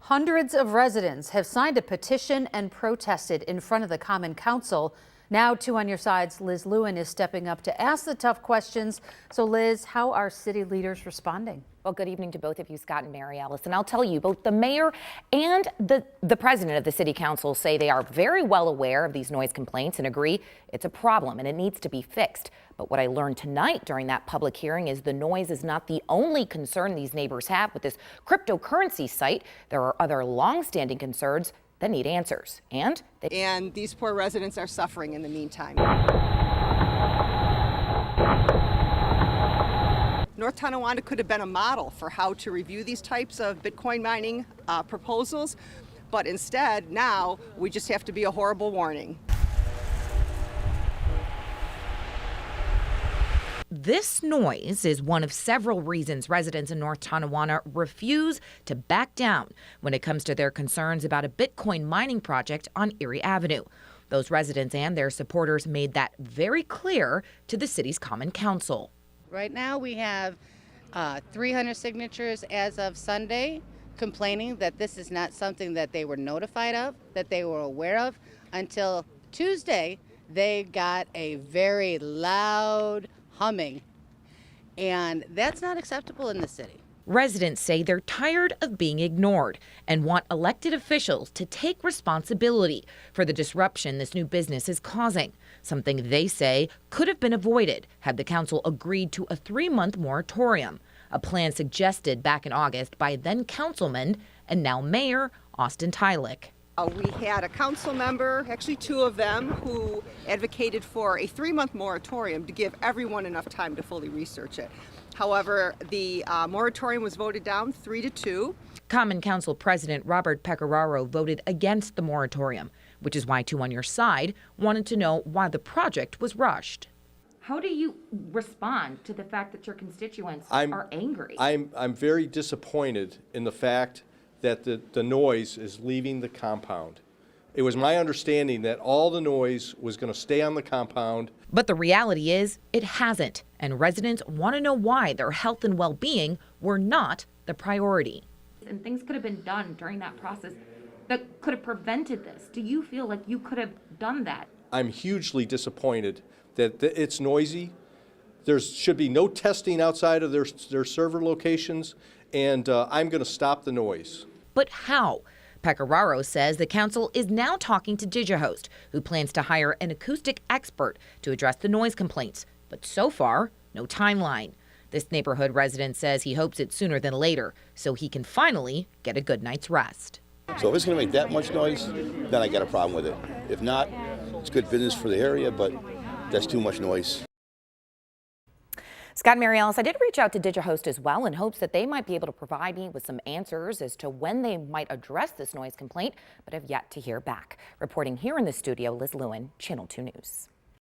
Hundreds of residents have signed a petition and protested in front of the Common Council. Now, 2 on Your Side's Liz Lewin is stepping up to ask the tough questions. So, Liz, how are city leaders responding? Well, good evening to both of you, Scott and Mary Alice. And I'll tell you, both the mayor and the president of the city council say they are very well aware of these noise complaints and agree it's a problem and it needs to be fixed. But what I learned tonight during that public hearing is the noise is not the only concern these neighbors have with this cryptocurrency site. There are other longstanding concerns that need answers. And these poor residents are suffering in the meantime. North Tonawanda could have been a model for how to review these types of Bitcoin mining proposals, but instead now we just have to be a horrible warning. this noise is one of several reasons residents in North Tonawanda refuse to back down when it comes to their concerns about a Bitcoin mining project on Erie Avenue. Those residents and their supporters made that very clear to the city's Common Council. Right now we have 300 signatures as of Sunday complaining that this is not something that they were notified of, that they were aware of. Until Tuesday, they got a very loud humming, and that's not acceptable in the city. Residents say they're tired of being ignored and want elected officials to take responsibility for the disruption this new business is causing, something they say could have been avoided had the council agreed to a 3-month moratorium, a plan suggested back in August by then councilman and now mayor Austin Tylick. We had a council member, actually 2 of them, who advocated for a 3-month moratorium to give everyone enough time to fully research it. However, the moratorium was voted down 3-2. Common Council President Robert Pecoraro voted against the moratorium, which is why 2 on Your Side wanted to know why the project was rushed. How do you respond to the fact that your constituents are angry? I'm very disappointed in the fact that the noise is leaving the compound. It was my understanding that all the noise was going to stay on the compound. But the reality is it hasn't, and residents want to know why their health and well-being were not the priority. And things could have been done during that process that could have prevented this. Do you feel like you could have done that? I'm hugely disappointed that it's noisy. There should be no testing outside of their server locations, and I'm going to stop the noise. But how? Pecoraro says the council is now talking to Digihost, who plans to hire an acoustic expert to address the noise complaints. But so far, no timeline. This neighborhood resident says he hopes it's sooner than later, so he can finally get a good night's rest. So if it's going to make that much noise, then I got a problem with it. If not, it's good business for the area, but that's too much noise. Scott and Mary Alice, I did reach out to Digihost as well in hopes that they might be able to provide me with some answers as to when they might address this noise complaint, but have yet to hear back. Reporting here in the studio, Liz Lewin, Channel 2 News.